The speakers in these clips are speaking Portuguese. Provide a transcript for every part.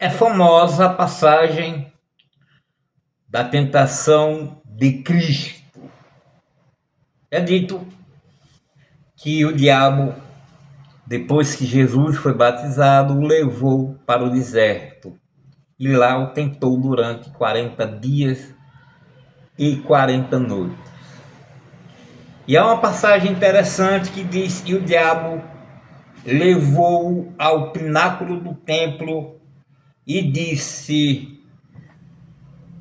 É famosa a passagem da tentação de Cristo. É dito que o diabo, depois que Jesus foi batizado, o levou para o deserto e lá o tentou durante 40 dias e 40 noites. E há uma passagem interessante que diz que o diabo levou-o ao pináculo do templo e disse,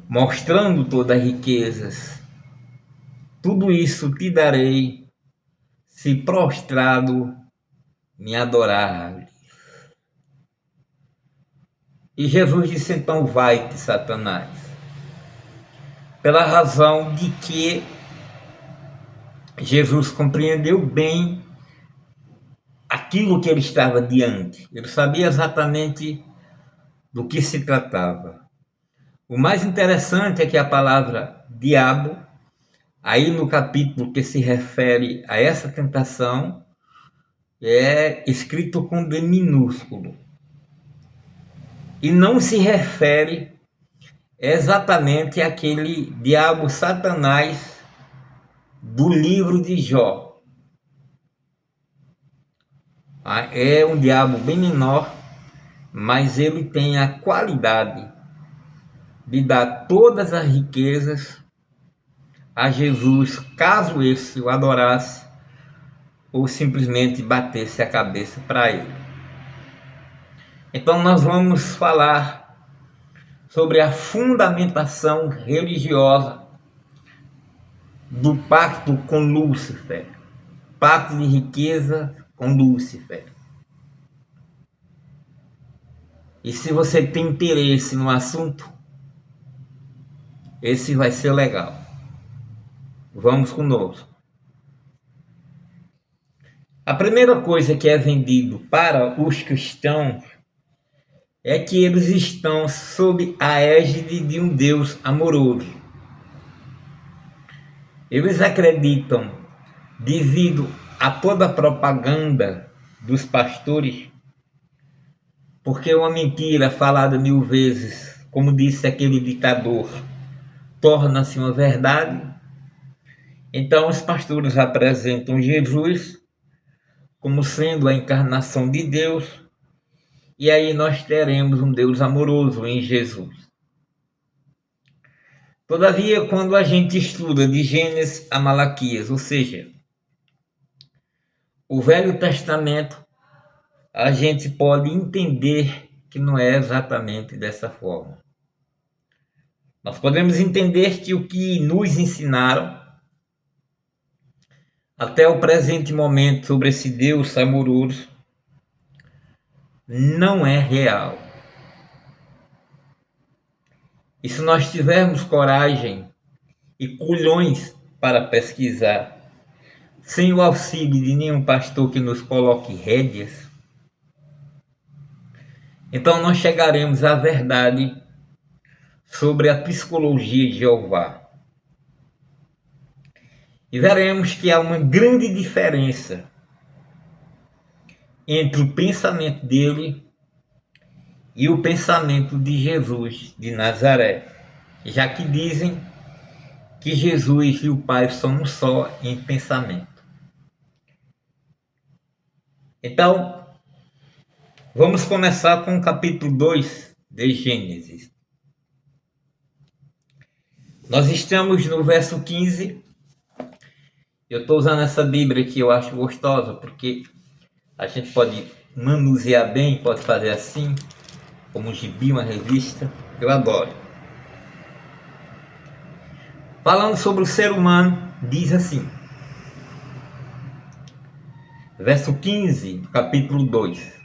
mostrando todas as riquezas: tudo isso te darei se prostrado me adorar. E Jesus disse: então vai-te, Satanás, pela razão de que Jesus compreendeu bem aquilo que ele estava diante. Ele sabia exatamente do que se tratava. O mais interessante é que a palavra diabo, aí no capítulo que se refere a essa tentação, é escrito com D minúsculo. E não se refere exatamente àquele diabo Satanás do livro de Jó. É um diabo bem menor, mas ele tem a qualidade de dar todas as riquezas a Jesus, caso esse o adorasse ou simplesmente batesse a cabeça para ele. Então nós vamos falar sobre a fundamentação religiosa do pacto com Lúcifer, pacto de riqueza com Lúcifer. E se você tem interesse no assunto, esse vai ser legal. Vamos conosco. A primeira coisa que é vendido para os cristãos é que eles estão sob a égide de um Deus amoroso. Eles acreditam, devido a toda a propaganda dos pastores, porque uma mentira falada 1000 vezes, como disse aquele ditador, torna-se uma verdade. Então os pastores apresentam Jesus como sendo a encarnação de Deus, e aí nós teremos um Deus amoroso em Jesus. Todavia, quando a gente estuda de Gênesis a Malaquias, ou seja, o Velho Testamento, a gente pode entender que não é exatamente dessa forma. Nós podemos entender que o que nos ensinaram até o presente momento sobre esse Deus amoroso não é real. E se nós tivermos coragem e culhões para pesquisar, sem o auxílio de nenhum pastor que nos coloque rédeas, então nós chegaremos à verdade sobre a psicologia de Jeová. E veremos que há uma grande diferença entre o pensamento dele e o pensamento de Jesus de Nazaré, já que dizem que Jesus e o Pai são um só em pensamento. Então, vamos começar com o capítulo 2 de Gênesis. Nós estamos no verso 15. Eu estou usando essa Bíblia que eu acho gostosa, porque a gente pode manusear bem, pode fazer assim, como um gibi, uma revista. Eu adoro. Falando sobre o ser humano, diz assim, verso 15, capítulo 2.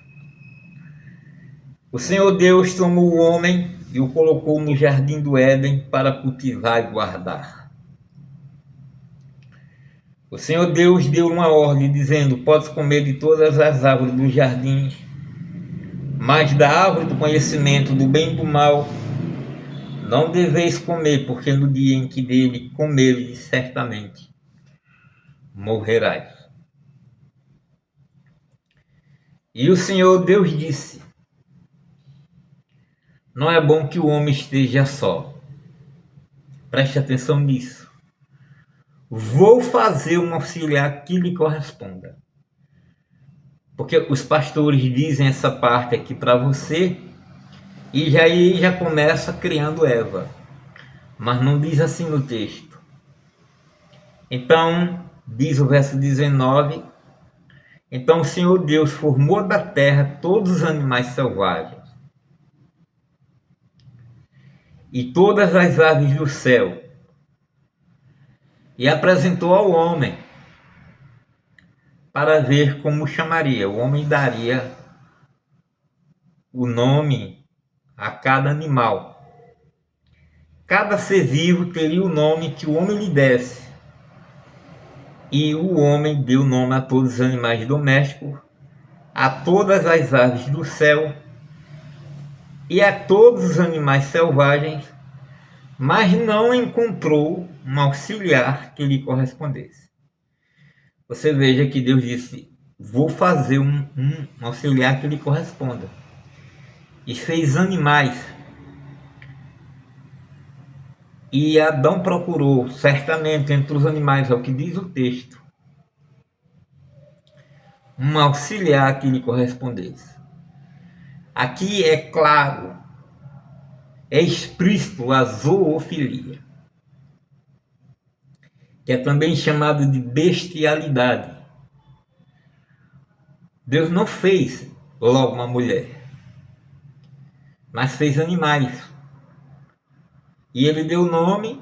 O Senhor Deus tomou o homem e o colocou no jardim do Éden para cultivar e guardar. O Senhor Deus deu uma ordem, dizendo: podes comer de todas as árvores dos jardins, mas da árvore do conhecimento do bem e do mal não deveis comer, porque no dia em que dele comerdes, certamente morrerás. E o Senhor Deus disse: Não é bom que o homem esteja só. Preste atenção nisso. Vou fazer um auxiliar que lhe corresponda. Porque os pastores dizem essa parte aqui para você e aí já começa criando Eva. Mas não diz assim no texto. Então, diz o verso 19: então o Senhor Deus formou da terra todos os animais selvagens e todas as aves do céu, e apresentou ao homem para ver como chamaria. O homem daria o nome a cada animal. Cada ser vivo teria o nome que o homem lhe desse. E o homem deu nome a todos os animais domésticos, a todas as aves do céu e a todos os animais selvagens, mas não encontrou um auxiliar que lhe correspondesse. Você veja que Deus disse: vou fazer um auxiliar que lhe corresponda. E fez animais. E Adão procurou, certamente, entre os animais, é o que diz o texto, um auxiliar que lhe correspondesse. Aqui é claro, é explícito a zoofilia, que é também chamado de bestialidade. Deus não fez logo uma mulher, mas fez animais. E ele deu nome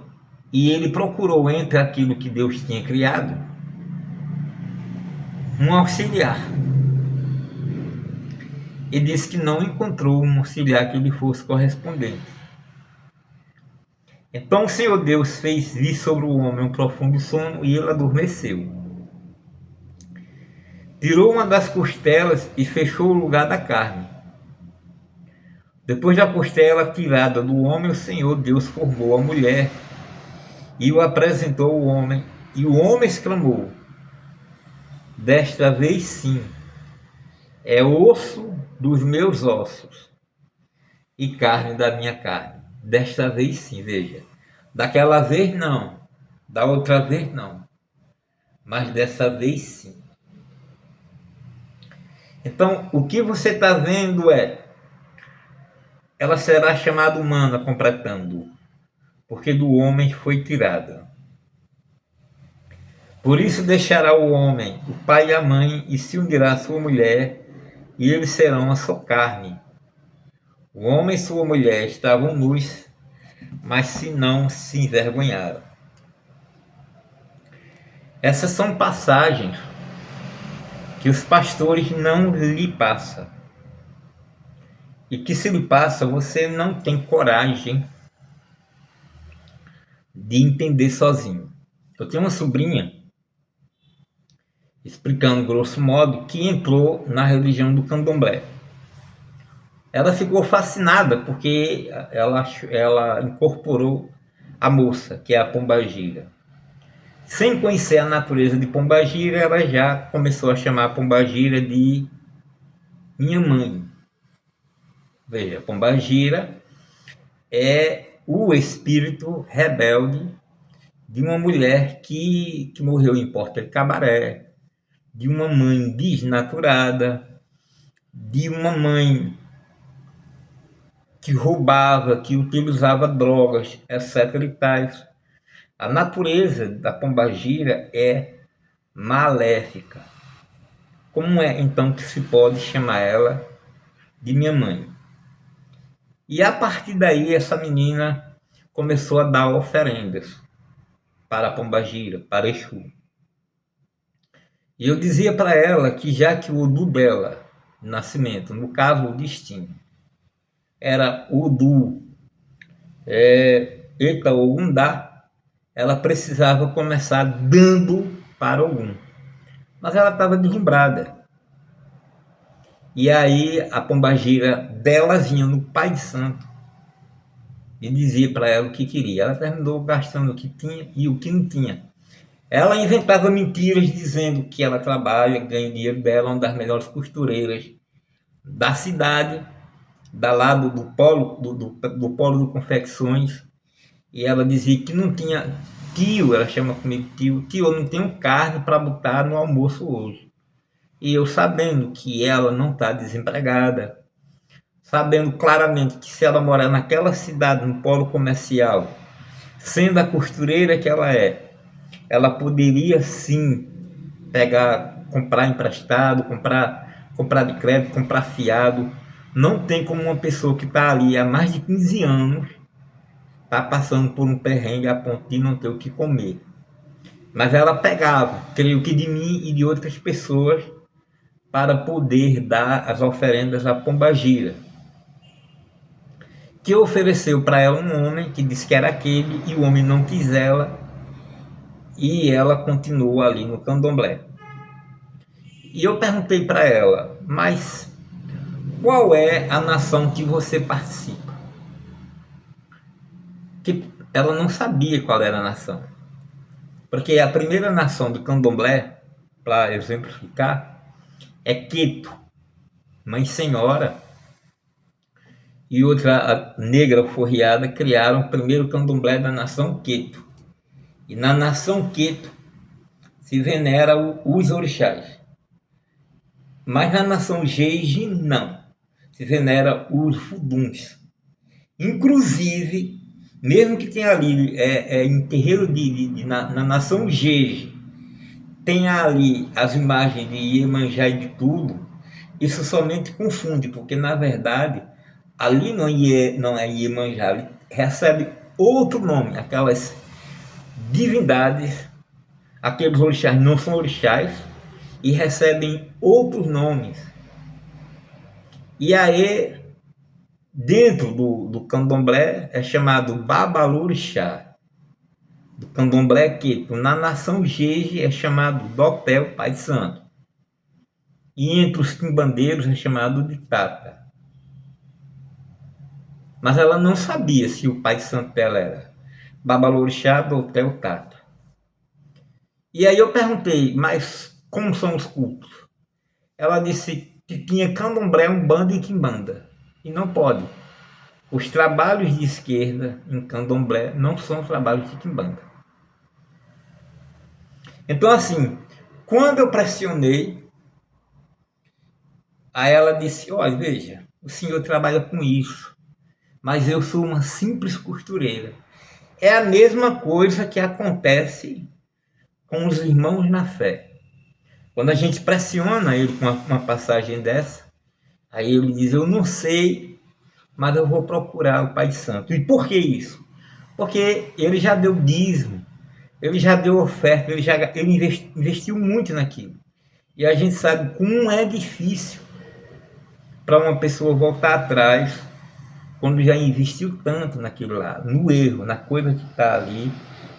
e ele procurou entre aquilo que Deus tinha criado um auxiliar. E disse que não encontrou um auxiliar que lhe fosse correspondente. Então o Senhor Deus fez vir sobre o homem um profundo sono e ele adormeceu. Tirou uma das costelas e fechou o lugar da carne. Depois da costela tirada do homem, o Senhor Deus formou a mulher e o apresentou ao homem. E o homem exclamou: desta vez sim, é osso dos meus ossos e carne da minha carne. Desta vez sim, veja. Daquela vez não, da outra vez não, mas dessa vez sim. Então, o que você está vendo é: ela será chamada humana, completando, porque do homem foi tirada. Por isso deixará o homem, o pai e a mãe, e se unirá à sua mulher, e eles serão a sua carne. O homem e sua mulher estavam nus, mas se não se envergonharam. Essas são passagens que os pastores não lhe passam. E que se lhe passa, você não tem coragem de entender sozinho. Eu tenho uma sobrinha, explicando grosso modo, que entrou na religião do candomblé. Ela ficou fascinada porque ela incorporou a moça, que é a pombagira. Sem conhecer a natureza de pombagira, ela já começou a chamar a pombagira de minha mãe. Veja, a pombagira é o espírito rebelde de uma mulher que morreu em Porta de Cabaré, de uma mãe desnaturada, de uma mãe que roubava, que utilizava drogas, etc. e tais. A natureza da pombagira é maléfica. Como é então que se pode chamar ela de minha mãe? E a partir daí essa menina começou a dar oferendas para a pombagira, para Exu. E eu dizia para ela que já que o Odu dela, nascimento, no caso o destino, era Odu Eta Ogundá, ela precisava começar dando para Ogum. Mas ela estava deslumbrada. E aí a pombagira dela vinha no Pai de Santo e dizia para ela o que queria. Ela terminou gastando o que tinha e o que não tinha. Ela inventava mentiras dizendo que ela trabalha, ganha dinheiro dela, uma das melhores costureiras da cidade, da lado do polo do Confecções, e ela dizia que não tinha, tio, ela chama comigo tio, eu não tenho carne para botar no almoço hoje. E eu sabendo que ela não está desempregada, sabendo claramente que se ela morar naquela cidade, no polo comercial, sendo a costureira que ela poderia sim pegar, comprar emprestado, comprar de crédito, comprar fiado. Não tem como uma pessoa que está ali há mais de 15 anos tá passando por um perrengue a ponto de não ter o que comer. Mas ela pegava, creio que de mim e de outras pessoas, para poder dar as oferendas à pombagira, que ofereceu para ela um homem que disse que era aquele, e o homem não quis ela, e ela continuou ali no candomblé. E eu perguntei para ela, mas qual é a nação que você participa? Que ela não sabia qual era a nação. Porque a primeira nação do candomblé, para exemplificar, é Queto, Mãe Senhora e outra negra forreada criaram o primeiro candomblé da nação Queto. E na nação Queto se venera os orixás. Mas na nação Jeje, não. Se venera os fuduns. Inclusive, mesmo que tenha ali em terreiro na nação Jeje, tem ali as imagens de Iemanjá e de tudo, isso somente confunde, porque na verdade ali não é Iemanjá, ele recebe outro nome, aquelas divindades, aqueles orixás não são orixás e recebem outros nomes. E aí, dentro do candomblé, é chamado Babalorixá. Do candomblé Queto. Na nação Jeje é chamado Dopé, Pai Santo. E entre os quimbandeiros é chamado de Tata. Mas ela não sabia se o Pai Santo dela era Babalorixá, Dopé ou Tata. E aí eu perguntei, mas como são os cultos? Ela disse que tinha candomblé, umbanda e quimbanda. E não pode. Os trabalhos de esquerda em candomblé não são trabalhos de quimbanda. Então, assim, quando eu pressionei, aí ela disse, olha, veja, o senhor trabalha com isso, mas eu sou uma simples costureira. É a mesma coisa que acontece com os irmãos na fé. Quando a gente pressiona ele com uma passagem dessa, aí ele diz, eu não sei, mas eu vou procurar o Pai Santo. E por que isso? Porque ele já deu dízimo, ele já deu oferta, ele investiu muito naquilo. E a gente sabe como é difícil para uma pessoa voltar atrás quando já investiu tanto naquilo lá, no erro, na coisa que está ali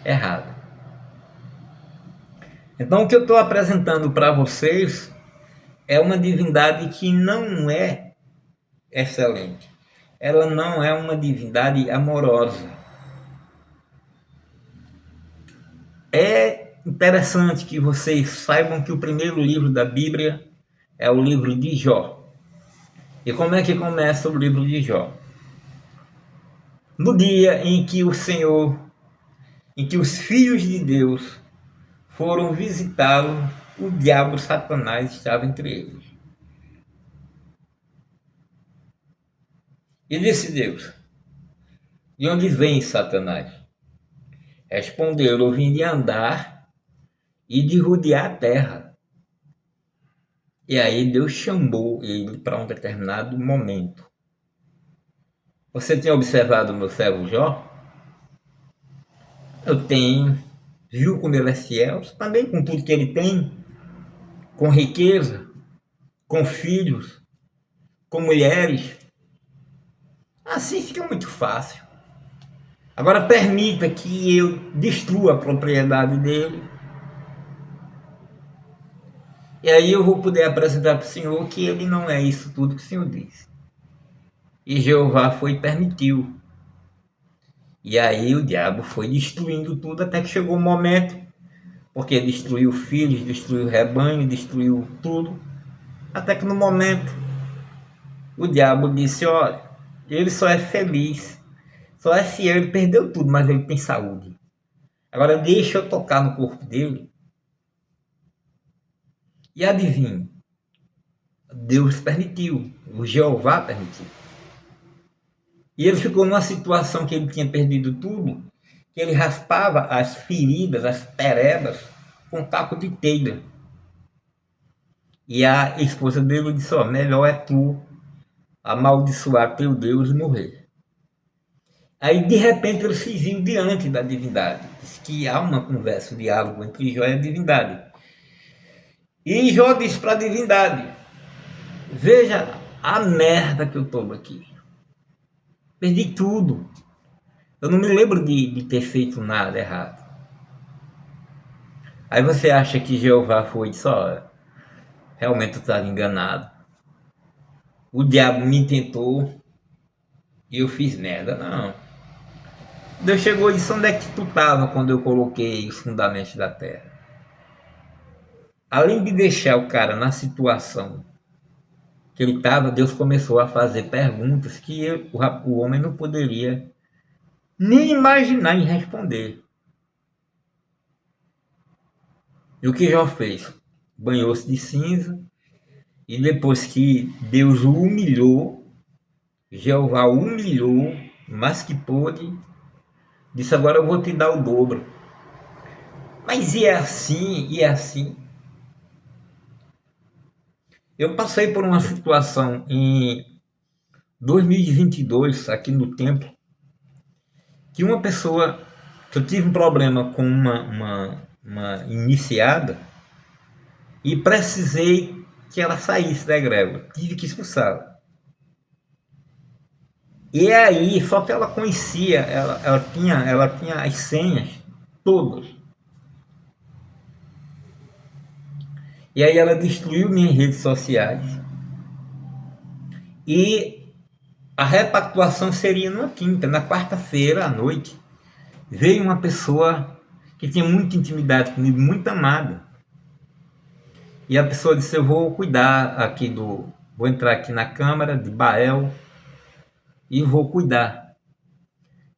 errada. Então, o que eu estou apresentando para vocês é uma divindade que não é excelente. Ela não é uma divindade amorosa. É interessante que vocês saibam que o primeiro livro da Bíblia é o livro de Jó. E como é que começa o livro de Jó? No dia em que o Senhor, em que os filhos de Deus foram visitá-lo, o diabo Satanás estava entre eles. E disse Deus, de onde vem Satanás? Respondeu, eu vim de andar e de rodear a terra. E aí Deus chamou ele para um determinado momento. Você tem observado o meu servo Jó? Eu tenho. Viu como ele é fiel? Também com tudo que ele tem, com riqueza, com filhos, com mulheres. Assim fica muito fácil. Agora permita que eu destrua a propriedade dele. E aí eu vou poder apresentar para o Senhor que ele não é isso tudo que o Senhor disse. E Jeová foi e permitiu. E aí o diabo foi destruindo tudo até que chegou o momento, porque destruiu filhos, destruiu rebanho, destruiu tudo. Até que no momento O diabo disse: olha, ele só é feliz, só é fiel, ele perdeu tudo, mas ele tem saúde. Agora deixa eu tocar no corpo dele. E adivinhe, Deus permitiu, o Jeová permitiu. E ele ficou numa situação que ele tinha perdido tudo, que ele raspava as feridas, as perebas, com taco de telha. E a esposa dele disse: ó, melhor é tu amaldiçoar teu Deus e morrer. Aí de repente ele se viu diante da divindade. Diz que há uma conversa, um diálogo entre Jó e a divindade. E Jó disse para a divindade: veja a merda que eu tomo aqui. Perdi tudo. Eu não me lembro de ter feito nada errado. Aí você acha que Jeová foi e disse: ó, realmente eu estava enganado. O diabo me tentou e eu fiz merda. Não. Deus chegou e disse: onde é que tu estava quando eu coloquei os fundamentos da terra? Além de deixar o cara na situação que ele estava, Deus começou a fazer perguntas que o homem não poderia nem imaginar em responder. E o que Jó fez? Banhou-se de cinza, e depois que Deus o humilhou, Jeová o humilhou, mas que pôde, disse: agora eu vou te dar o dobro. Mas e é assim, e é assim. Eu passei por uma situação em 2022, aqui no templo, que uma pessoa, que eu tive um problema com uma iniciada e precisei que ela saísse da egrégora, tive que expulsá-la. E aí, só que ela conhecia, ela tinha as senhas todas. E aí ela destruiu minhas redes sociais. E a repactuação seria na quinta, na quarta-feira à noite. Veio uma pessoa que tinha muita intimidade comigo, muito amada. E a pessoa disse: eu vou cuidar aqui vou entrar aqui na câmara de Bael e vou cuidar.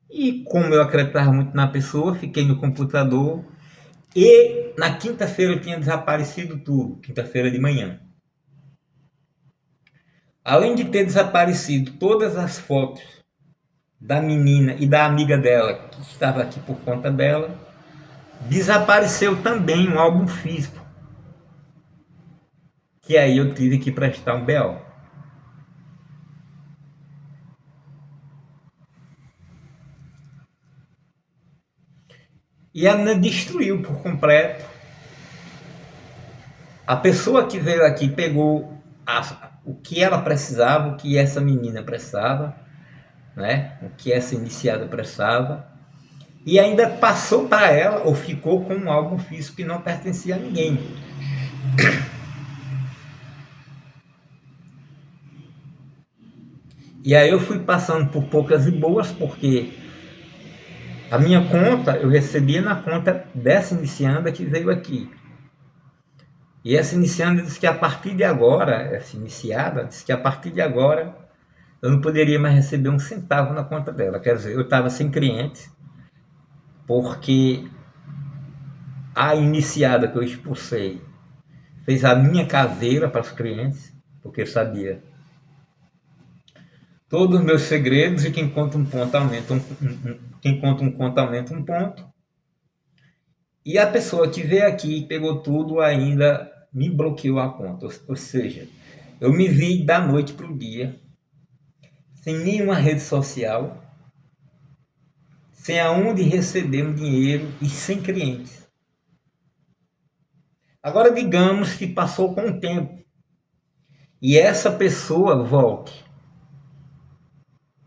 E como eu acreditava muito na pessoa, fiquei no computador e na quinta-feira tinha desaparecido tudo, quinta-feira de manhã. Além de ter desaparecido todas as fotos da menina e da amiga dela, que estava aqui por conta dela, desapareceu também um álbum físico, que aí eu tive que prestar um BO. E a menina destruiu por completo. A pessoa que veio aqui pegou o que ela precisava, o que essa menina precisava, né? O que essa iniciada precisava, e ainda passou para ela, ou ficou com um álbum físico que não pertencia a ninguém. E aí eu fui passando por poucas e boas, porque a minha conta eu recebia na conta dessa inicianda que veio aqui. E essa inicianda disse que a partir de agora, essa iniciada disse que a partir de agora eu não poderia mais receber um centavo na conta dela. Quer dizer, eu estava sem clientes, porque a iniciada que eu expulsei fez a minha caveira para os clientes, porque eu sabia todos os meus segredos, e quem conta um ponto aumenta quem conta um conto aumenta um ponto. E a pessoa que veio aqui e pegou tudo ainda me bloqueou a conta. Ou seja, eu me vi da noite para o dia, sem nenhuma rede social, sem aonde receber um dinheiro e sem clientes. Agora digamos que passou com o tempo e essa pessoa volte.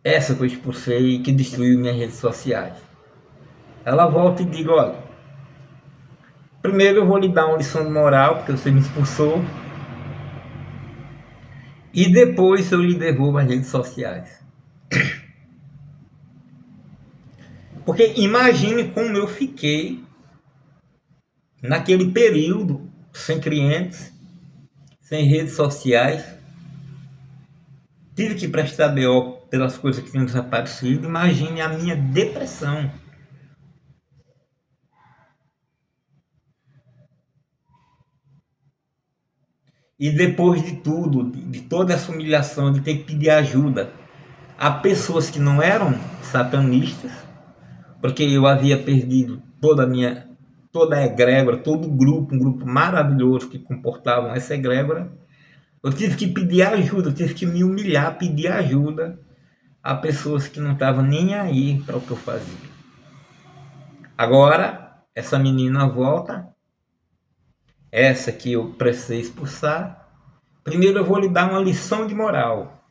Essa que eu expulsei, que destruiu minhas redes sociais. Ela volta e diz: olha, primeiro eu vou lhe dar uma lição de moral, porque você me expulsou, e depois eu lhe devolvo as redes sociais. Porque imagine como eu fiquei naquele período, sem clientes, sem redes sociais, tive que prestar BO pelas coisas que tinham desaparecido. Imagine a minha depressão. E depois de tudo, de toda essa humilhação, de ter que pedir ajuda a pessoas que não eram satanistas, porque eu havia perdido toda a egrégora, todo o grupo, um grupo maravilhoso que comportavam essa egrégora. Eu tive que pedir ajuda, eu tive que me humilhar, pedir ajuda a pessoas que não estavam nem aí para o que eu fazia. Agora, essa menina volta, essa que eu precisei expulsar. Primeiro eu vou lhe dar uma lição de moral.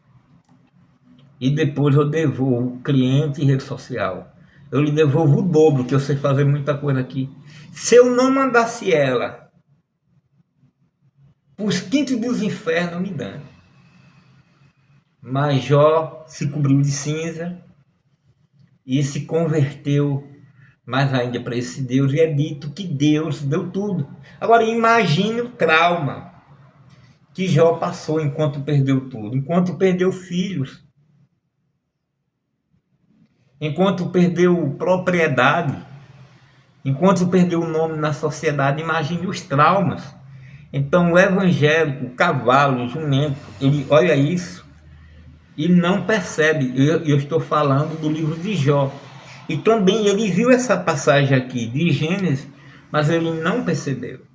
E depois eu devolvo cliente e rede social. Eu lhe devolvo o dobro, que eu sei fazer muita coisa aqui. Se eu não mandasse ela os quintos dos infernos, me dane. Mas Jó se cobriu de cinza e se converteu mais ainda para esse Deus, e é dito que Deus deu tudo. Agora imagine o trauma que Jó passou enquanto perdeu tudo, enquanto perdeu filhos, enquanto perdeu propriedade, enquanto perdeu o nome na sociedade. Imagine os traumas. Então o evangélico, o cavalo, o jumento, ele olha isso e não percebe. Eu estou falando do livro de Jó. E também ele viu essa passagem aqui de Gênesis, mas ele não percebeu.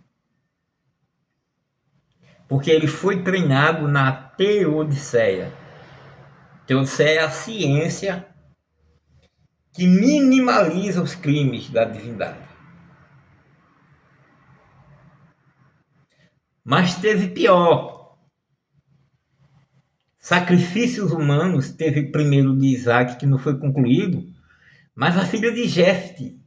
Porque ele foi treinado na teodiceia. Teodiceia é a ciência que minimaliza os crimes da divindade. Mas teve pior. Sacrifícios humanos, teve primeiro de Isaac, que não foi concluído, mas a filha de Jefte.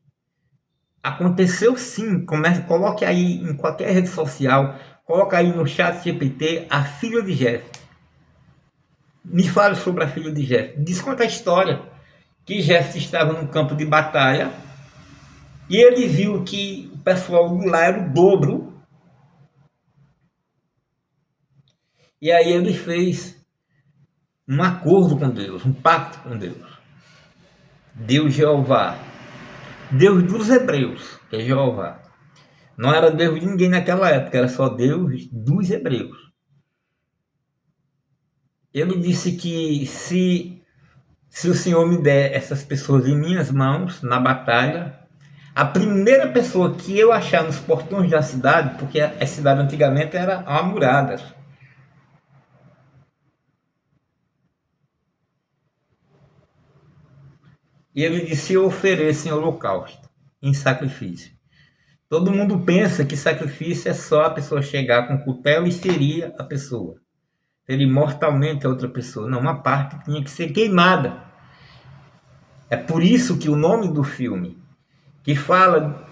Aconteceu sim. Coloque aí em qualquer rede social, coloque aí no chat GPT a filha de Jefte. Me fale sobre a filha de Jefte. Diz conta a história que Jefte estava num campo de batalha e ele viu que o pessoal do lá era o dobro. E aí ele fez um acordo com Deus, um pacto com Deus. Deus Jeová, Deus dos hebreus, que é Jeová. Não era Deus de ninguém naquela época, era só Deus dos hebreus. Ele disse que se o Senhor me der essas pessoas em minhas mãos, na batalha, a primeira pessoa que eu achar nos portões da cidade, porque a cidade antigamente era amurada, e ele disse: eu ofereço em holocausto, em sacrifício. Todo mundo pensa que sacrifício é só a pessoa chegar com cutelo e ferir a pessoa, ferir mortalmente a outra pessoa. Não, uma parte tinha que ser queimada. É por isso que o nome do filme, que fala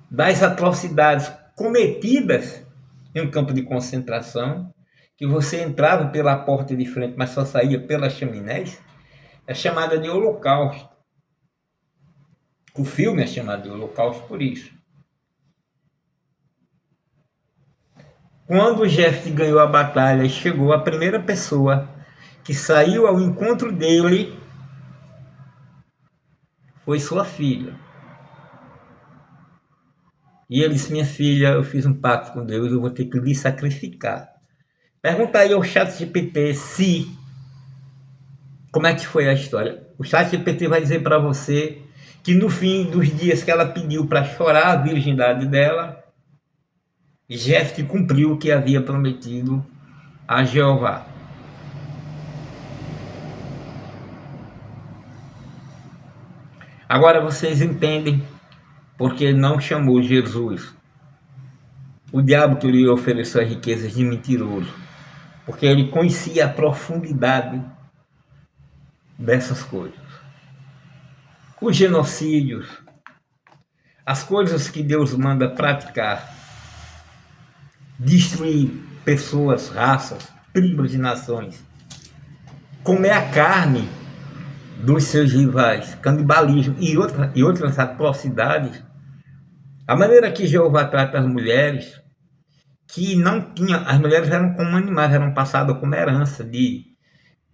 das atrocidades cometidas em um campo de concentração, que você entrava pela porta de frente, mas só saía pelas chaminés, é chamada de Holocausto. O filme é chamado de Holocausto por isso. Quando o Jeff ganhou a batalha e chegou, a primeira pessoa que saiu ao encontro dele foi sua filha. E ele disse: minha filha, eu fiz um pacto com Deus, eu vou ter que lhe sacrificar. Pergunta aí ao chat GPT como é que foi a história. O chat GPT vai dizer para você que no fim dos dias que ela pediu para chorar a virgindade dela, Jefte cumpriu o que havia prometido a Jeová. Agora vocês entendem porque não chamou Jesus o diabo que lhe ofereceu as riquezas de mentiroso, porque ele conhecia a profundidade dessas coisas. Os genocídios, as coisas que Deus manda praticar, destruir pessoas, raças, tribos e nações, comer a carne dos seus rivais, canibalismo e outras atrocidades. A maneira que Jeová trata as mulheres, que não tinha, as mulheres eram como animais, eram passadas como herança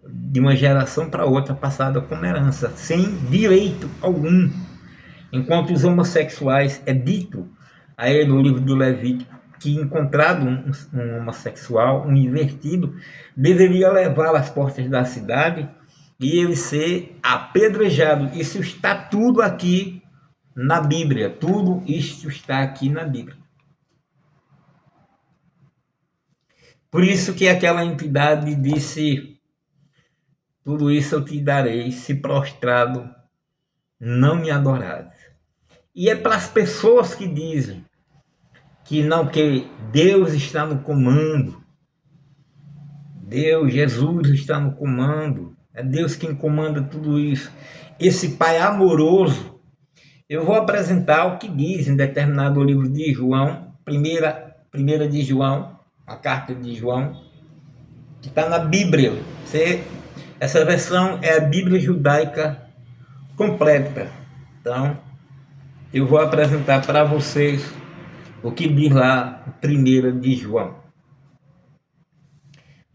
de uma geração para outra passada como herança, sem direito algum. Enquanto os homossexuais, é dito aí no livro do Levítico que encontrado um homossexual, um invertido, deveria levá-lo às portas da cidade e ele ser apedrejado. Isso está tudo aqui na Bíblia, tudo isto está aqui na Bíblia. Por isso que aquela entidade disse: tudo isso eu te darei, se prostrado não me adorares. E é para as pessoas que dizem que não, que Deus está no comando, Deus, Jesus está no comando, é Deus quem comanda tudo isso. Esse Pai amoroso, eu vou apresentar o que diz em determinado livro de João, primeira de João, a carta de João, que está na Bíblia. Essa versão é a Bíblia judaica completa. Então, eu vou apresentar para vocês o que diz lá, 1 de João.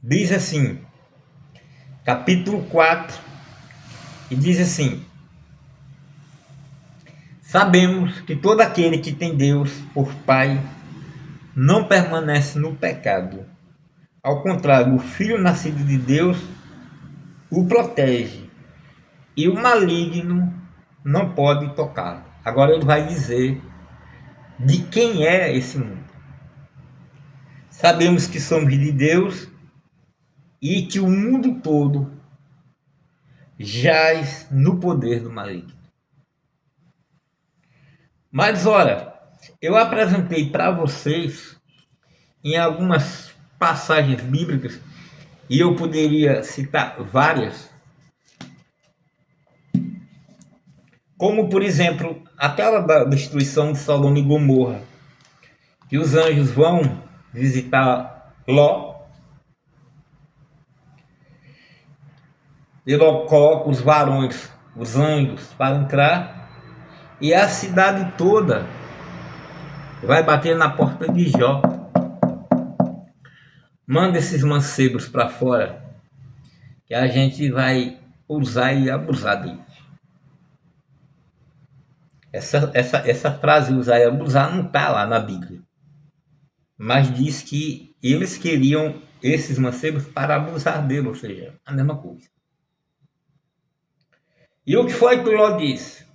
Diz assim, capítulo 4, e diz assim: sabemos que todo aquele que tem Deus por Pai não permanece no pecado. Ao contrário, o Filho nascido de Deus o protege, e o maligno não pode tocá-lo. Agora ele vai dizer de quem é esse mundo. Sabemos que somos de Deus e que o mundo todo jaz no poder do maligno. Mas ora, eu apresentei para vocês em algumas passagens bíblicas, e eu poderia citar várias, como por exemplo aquela da destruição de Sodoma e Gomorra, que os anjos vão visitar Ló, e Ló coloca os varões, os anjos, para entrar, e a cidade toda vai bater na porta de Jó. Manda esses mancebos para fora, que a gente vai usar e abusar deles. Essa frase usar e abusar não está lá na Bíblia, mas diz que eles queriam esses mancebos para abusar dele, ou seja, a mesma coisa. E o que foi que Ló disse?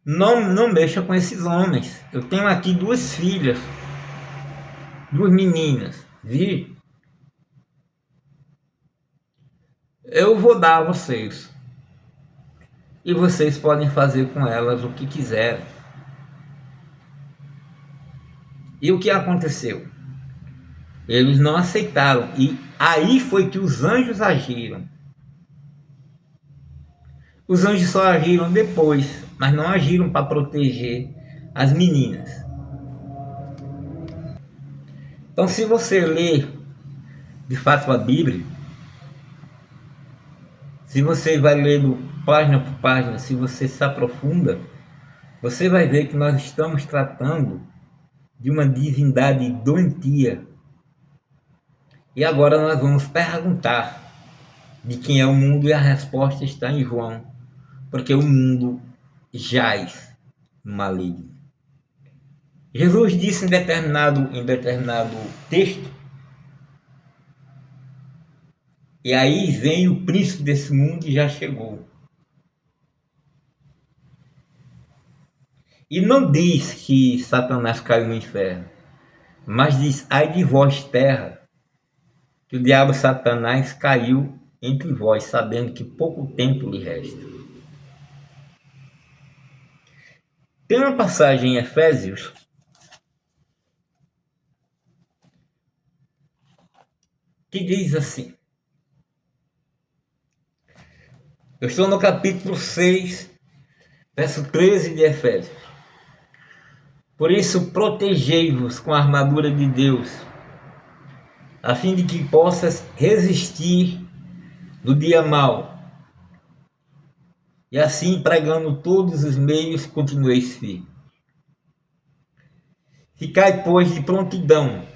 Não mexa com esses homens. Eu tenho aqui duas filhas, duas meninas, vi? Eu vou dar a vocês. E vocês podem fazer com elas o que quiserem. E o que aconteceu? Eles não aceitaram. E aí foi que os anjos agiram. Os anjos só agiram depois, mas não agiram para proteger as meninas. Então, se você ler de fato a Bíblia, se você vai lendo página por página, se você se aprofunda, você vai ver que nós estamos tratando de uma divindade doentia. E agora nós vamos perguntar de quem é o mundo, e a resposta está em João, porque o mundo jaz no maligno. Jesus disse em determinado texto, e aí vem o príncipe desse mundo e já chegou. E não diz que Satanás caiu no inferno, mas diz: ai de vós, terra, que o diabo Satanás caiu entre vós, sabendo que pouco tempo lhe resta. Tem uma passagem em Efésios que diz assim, eu estou no capítulo 6, verso 13 de Efésios. Por isso, protegei-vos com a armadura de Deus, a fim de que possas resistir no dia mau, e assim, pregando todos os meios, continueis firmes. Ficai, pois, de prontidão,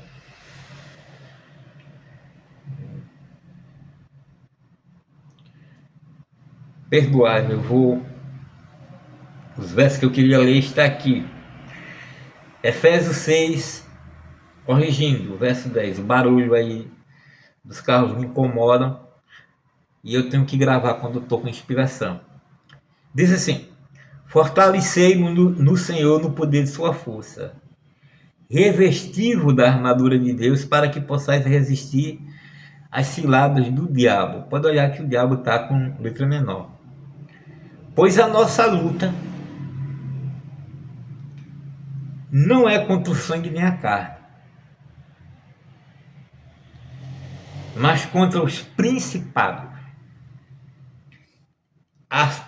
perdoar. Os versos que eu queria ler está aqui. Efésios 6, corrigindo, o verso 10. O barulho aí dos carros me incomodam e eu tenho que gravar quando estou com inspiração. Diz assim: fortalecei-mo no Senhor no poder de sua força. Revesti-vos da armadura de Deus para que possais resistir às ciladas do diabo. Pode olhar que o diabo está com letra menor. Pois a nossa luta não é contra o sangue nem a carne, mas contra os principados, as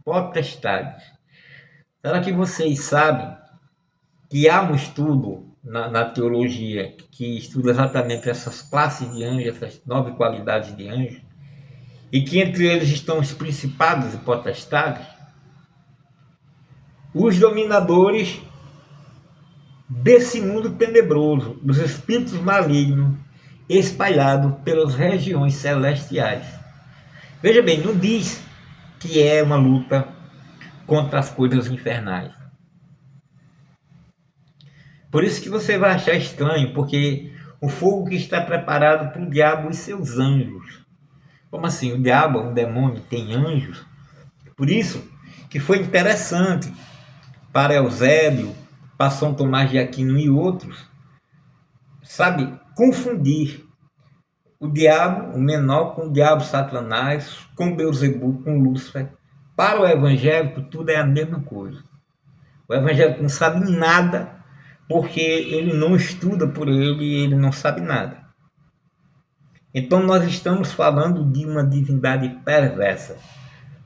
potestades. Será que vocês sabem que há um estudo na teologia que estuda exatamente essas classes de anjos, essas 9 qualidades de anjos, e que entre eles estão os principados e potestades, os dominadores desse mundo tenebroso, dos espíritos malignos espalhados pelas regiões celestiais. Veja bem, não diz que é uma luta contra as coisas infernais. Por isso que você vai achar estranho, porque o fogo que está preparado para o diabo e seus anjos. Como assim? O diabo, um demônio, tem anjos? Por isso que foi interessante para Eusébio, para São Tomás de Aquino e outros, sabe, confundir o diabo, o menor, com o diabo Satanás, com Beelzebub, com Lúcifer. Para o evangélico, tudo é a mesma coisa. O evangélico não sabe nada, porque ele não estuda por ele e ele não sabe nada. Então nós estamos falando de uma divindade perversa.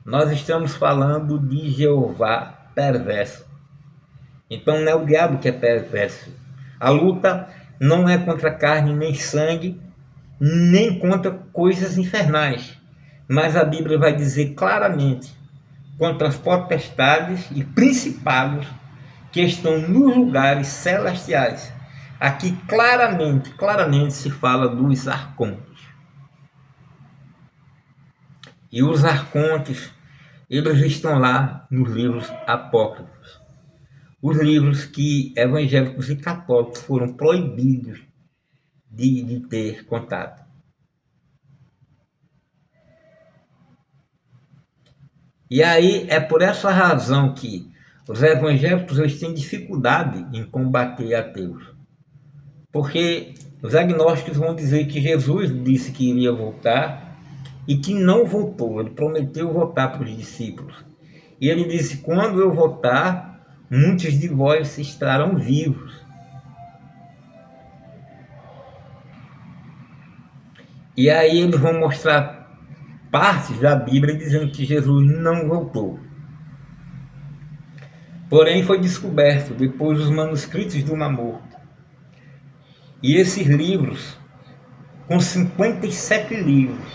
Nós estamos falando de Jeová perverso. Então não é o diabo que é perverso. A luta não é contra carne nem sangue, nem contra coisas infernais. Mas a Bíblia vai dizer claramente contra as potestades e principados que estão nos lugares celestiais. Aqui claramente se fala dos arcontes. E os arcontes, eles estão lá nos livros apócrifos. Os livros que evangélicos e católicos foram proibidos de ter contato. E aí é por essa razão que os evangélicos eles têm dificuldade em combater ateus. Porque os agnósticos vão dizer que Jesus disse que iria voltar e que não voltou. Ele prometeu voltar para os discípulos. E ele disse: quando eu voltar, muitos de vós estarão vivos. E aí eles vão mostrar partes da Bíblia dizendo que Jesus não voltou. Porém, foi descoberto depois os manuscritos do Mar Morto. E esses livros, com 57 livros,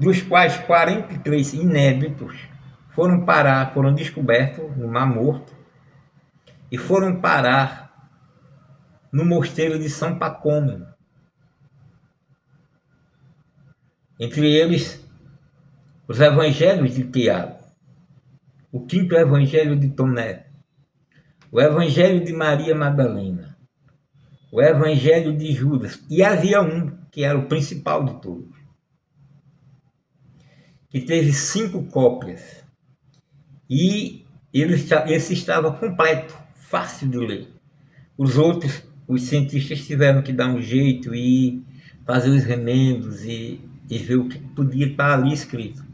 dos quais 43 inéditos foram descobertos no Mar Morto e foram parar no mosteiro de São Pacômio. Entre eles, os evangelhos de Tiago, o 5º evangelho de Tomé, o evangelho de Maria Madalena, o evangelho de Judas, e havia um que era o principal de todos, que teve 5 cópias, e esse estava completo, fácil de ler. Os outros, os cientistas tiveram que dar um jeito e fazer os remendos e ver o que podia estar ali escrito.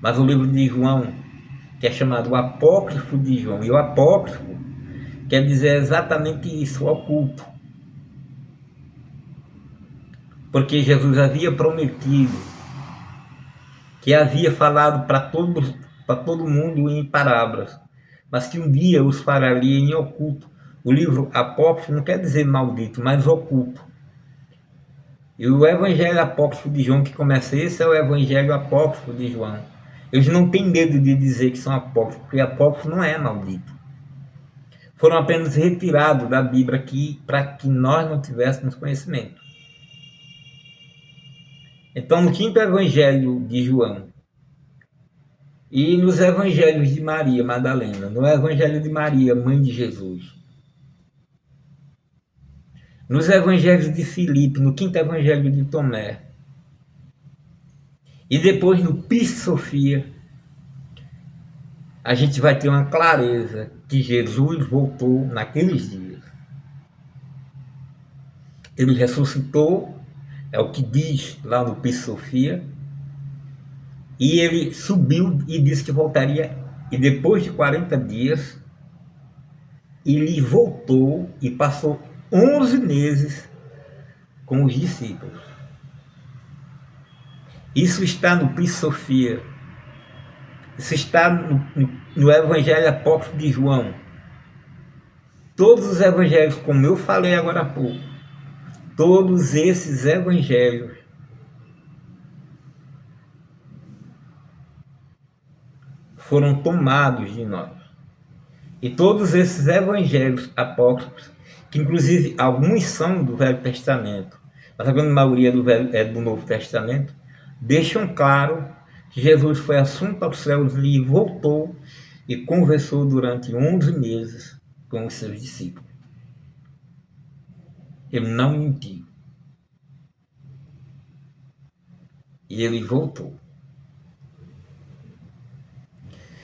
Mas o livro de João, que é chamado o Apócrifo de João, e o apócrifo quer dizer exatamente isso, o oculto. Porque Jesus havia prometido, que havia falado para todo mundo em parábolas, mas que um dia os falaria em oculto. O livro apócrifo não quer dizer maldito, mas oculto. E o evangelho apócrifo de João que começa, esse é o evangelho apócrifo de João. Eles não têm medo de dizer que são apócrifos, porque apócrifo não é maldito. Foram apenas retirados da Bíblia aqui para que nós não tivéssemos conhecimento. Então, no quinto evangelho de João e nos evangelhos de Maria Madalena, no evangelho de Maria, mãe de Jesus, nos evangelhos de Filipe, no quinto evangelho de Tomé, e depois no Pis Sofia, a gente vai ter uma clareza que Jesus voltou naqueles dias. Ele ressuscitou, é o que diz lá no Pis Sofia, e ele subiu e disse que voltaria, e depois de 40 dias, ele voltou e passou 11 meses com os discípulos. Isso está no Pis Sofia, isso está no Evangelho Apócrifo de João. Todos os evangelhos, como eu falei agora há pouco, todos esses evangelhos foram tomados de nós. E todos esses evangelhos apócrifos, que inclusive alguns são do Velho Testamento, mas a grande maioria é do Novo Testamento, deixam claro que Jesus foi assunto aos céus e voltou e conversou durante 11 meses com os seus discípulos. Ele não mentiu. E ele voltou.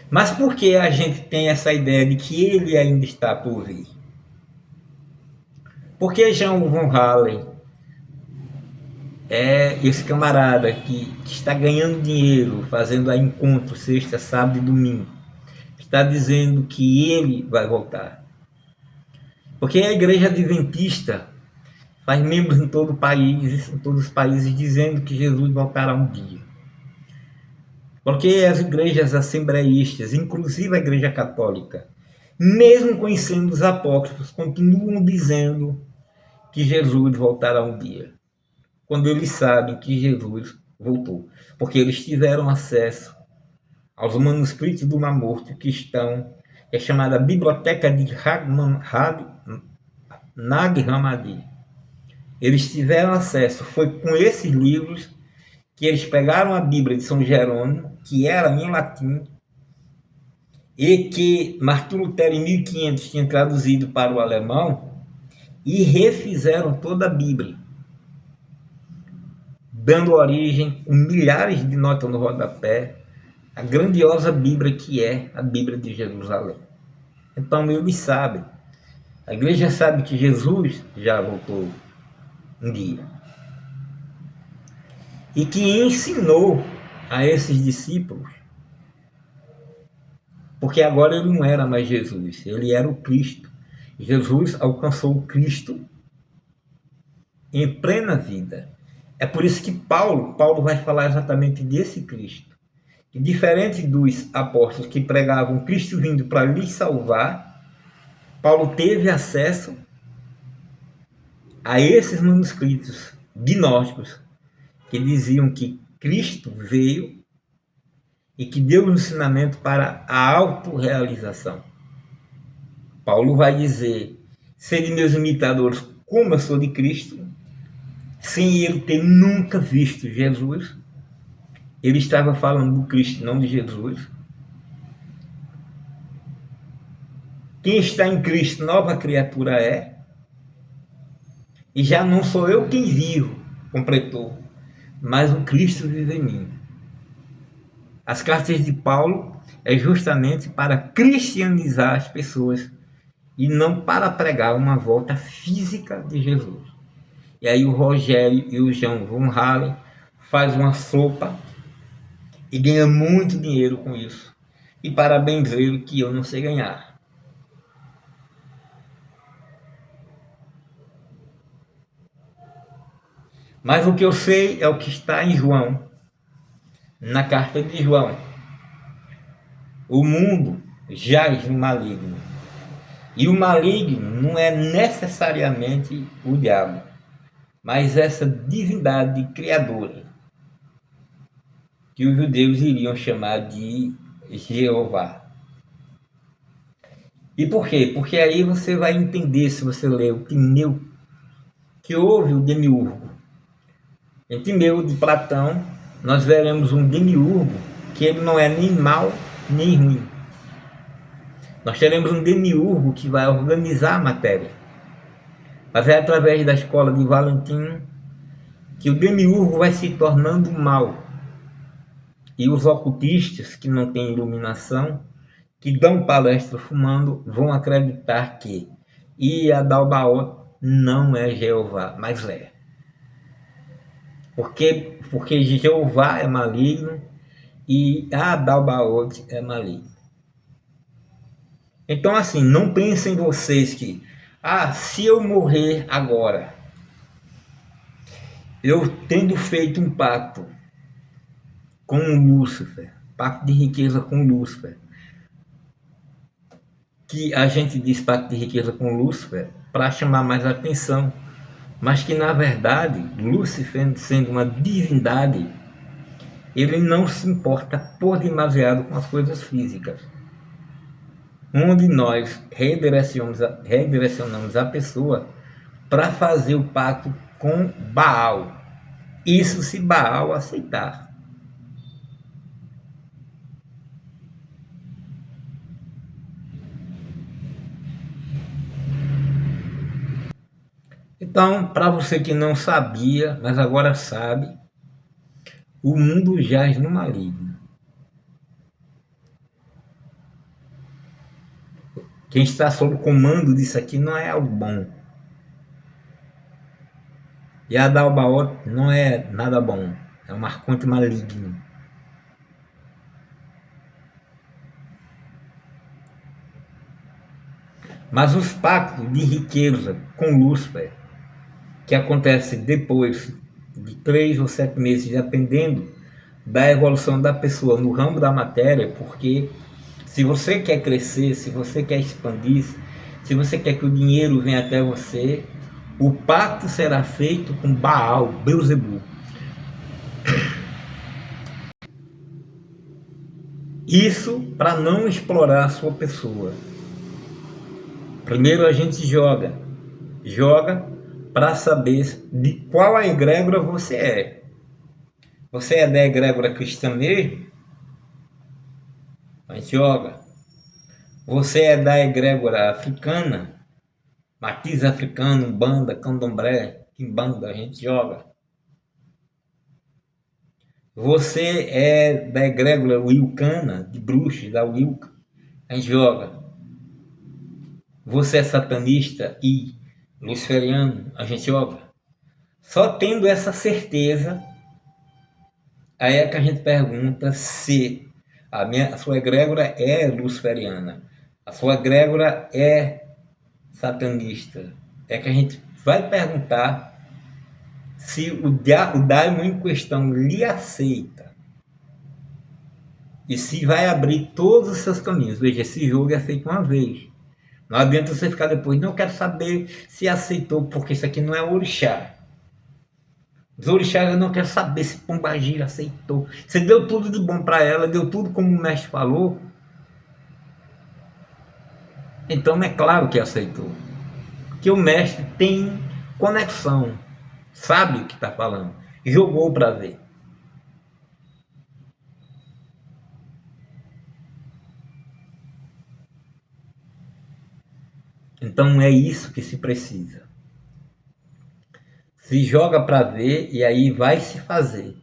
Mas por que a gente tem essa ideia de que ele ainda está por vir? Porque John Von Hallen é esse camarada que está ganhando dinheiro, fazendo encontro sexta, sábado e domingo, está dizendo que ele vai voltar. Porque a igreja adventista faz membros em todo o país, em todos os países, dizendo que Jesus voltará um dia. Porque as igrejas assembleístas, inclusive a igreja católica, mesmo conhecendo os apócrifos, continuam dizendo que Jesus voltará um dia, quando eles sabem que Jesus voltou, porque eles tiveram acesso aos manuscritos do Mar Morto, que estão, é chamada Biblioteca de Nag Hammadi. Eles tiveram acesso, foi com esses livros que eles pegaram a Bíblia de São Jerônimo, que era em latim, e que Martim Lutero, em 1500, tinha traduzido para o alemão, e refizeram toda a Bíblia, dando origem, com milhares de notas no rodapé, a grandiosa Bíblia que é a Bíblia de Jerusalém. Então eles sabem, a igreja sabe que Jesus já voltou um dia, e que ensinou a esses discípulos, porque agora ele não era mais Jesus, ele era o Cristo. Jesus alcançou o Cristo em plena vida. É por isso que Paulo vai falar exatamente desse Cristo. Que diferente dos apóstolos que pregavam Cristo vindo para lhes salvar, Paulo teve acesso a esses manuscritos gnósticos que diziam que Cristo veio e que deu um ensinamento para a autorrealização. Paulo vai dizer: sede meus imitadores, como eu sou de Cristo, sem ele ter nunca visto Jesus. Ele estava falando do Cristo, não de Jesus. Quem está em Cristo, nova criatura é. E já não sou eu quem vivo, completou, mas o Cristo vive em mim. As cartas de Paulo é justamente para cristianizar as pessoas e não para pregar uma volta física de Jesus. E aí o Rogério e o John Von Hallen faz uma sopa e ganha muito dinheiro com isso. E parabéns ele que eu não sei ganhar. Mas o que eu sei é o que está em João, na carta de João. O mundo jaz no maligno. E o maligno não é necessariamente o diabo, mas essa divindade criadora, que os judeus iriam chamar de Jeová. E por quê? Porque aí você vai entender, se você ler o Pneu, que houve o demiurgo. Em Timeu de Platão, nós veremos um demiurgo que ele não é nem mal nem ruim. Nós teremos um demiurgo que vai organizar a matéria. Mas é através da escola de Valentim que o demiurgo vai se tornando mal. E os ocultistas que não têm iluminação, que dão palestra fumando, vão acreditar que Iadalbaoth não é Jeová, mas é. Porque Jeová é maligno e Adalbaoth é maligno. Então, assim, não pensem vocês que, se eu morrer agora, eu tendo feito um pacto com Lúcifer, pacto de riqueza com Lúcifer, que a gente diz pacto de riqueza com Lúcifer para chamar mais atenção, mas que na verdade, Lúcifer sendo uma divindade, ele não se importa por demasiado com as coisas físicas. Onde nós redirecionamos a pessoa para fazer o pacto com Baal. Isso se Baal aceitar. Então, para você que não sabia, mas agora sabe, o mundo jaz no maligno. Quem está sob o comando disso aqui não é algo bom. E a Adalbaoth não é nada bom. É um arconte maligno. Mas os pactos de riqueza com Lúcifer, que acontece depois de 3 ou 7 meses, dependendo da evolução da pessoa no ramo da matéria, porque se você quer crescer, se você quer expandir, se você quer que o dinheiro venha até você, o pacto será feito com Baal, Beuzebu. Isso para não explorar a sua pessoa. Primeiro a gente joga para saber de qual a egrégora você é. Você é da egrégora cristã mesmo? A gente joga. Você é da egrégora africana? Matiz africano, Umbanda, Candomblé, Quimbanda, a gente joga. Você é da egrégora Wilcana, de bruxos, da Wilca, a gente joga. Você é satanista e luciferiano, a gente joga. Só tendo essa certeza, aí é que a gente pergunta se a sua egrégora é luciferiana, a sua egrégora é satanista. É que a gente vai perguntar se o daimon em questão lhe aceita e se vai abrir todos os seus caminhos. Veja, esse jogo é feito uma vez. Não adianta você ficar depois, não quero saber se aceitou, porque isso aqui não é orixá. Os orixás eu não quero saber se Pombagira aceitou. Você deu tudo de bom para ela, deu tudo como o mestre falou. Então é claro que aceitou. Que o mestre tem conexão, sabe o que está falando, jogou para ver. Então é isso que se precisa. Se joga para ver e aí vai se fazer.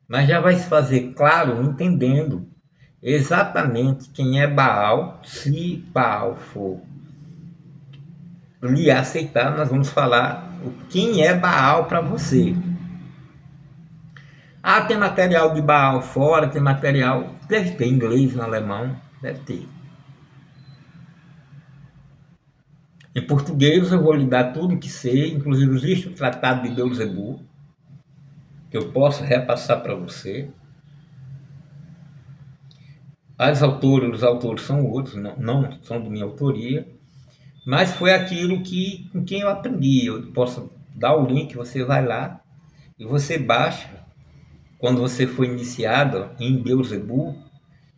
Mas já vai se fazer, claro, entendendo exatamente quem é Baal. Se Baal for lhe aceitar, nós vamos falar quem é Baal para você. Tem material de Baal fora, tem material, deve ter inglês, no alemão, deve ter. Em português eu vou lhe dar tudo que sei, inclusive existe o Tratado de Beuzebu, que eu posso repassar para você. Os autores são outros, não são de minha autoria, mas foi aquilo com quem eu aprendi. Eu posso dar o link, você vai lá e você baixa, quando você for iniciado em Beuzebu,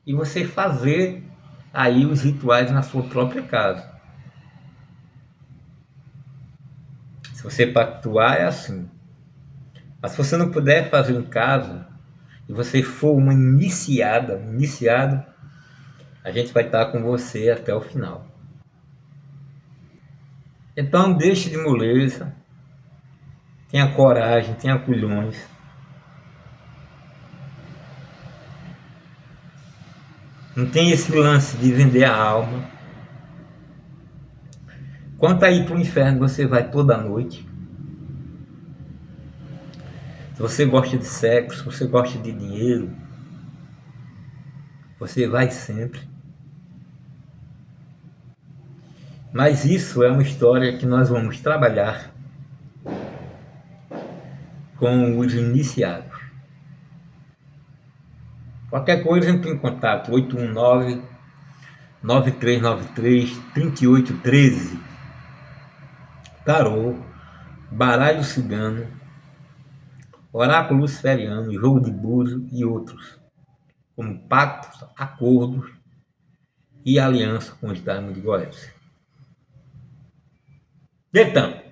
e você fazer aí os rituais na sua própria casa. Se você pactuar, é assim. Mas se você não puder fazer em casa, e você for uma iniciada, um iniciado, a gente vai estar com você até o final. Então deixe de moleza, tenha coragem, tenha culhões. Não tem esse lance de vender a alma. Quanto a ir para o inferno, você vai toda noite. Se você gosta de sexo, se você gosta de dinheiro, você vai sempre. Mas isso é uma história que nós vamos trabalhar com os iniciados. Qualquer coisa, entre em contato 819-9393-3813. Tarô, baralho cigano, oráculo luciferiano, jogo de búzio e outros, como pactos, acordos e aliança com os Diamond Gods. Então,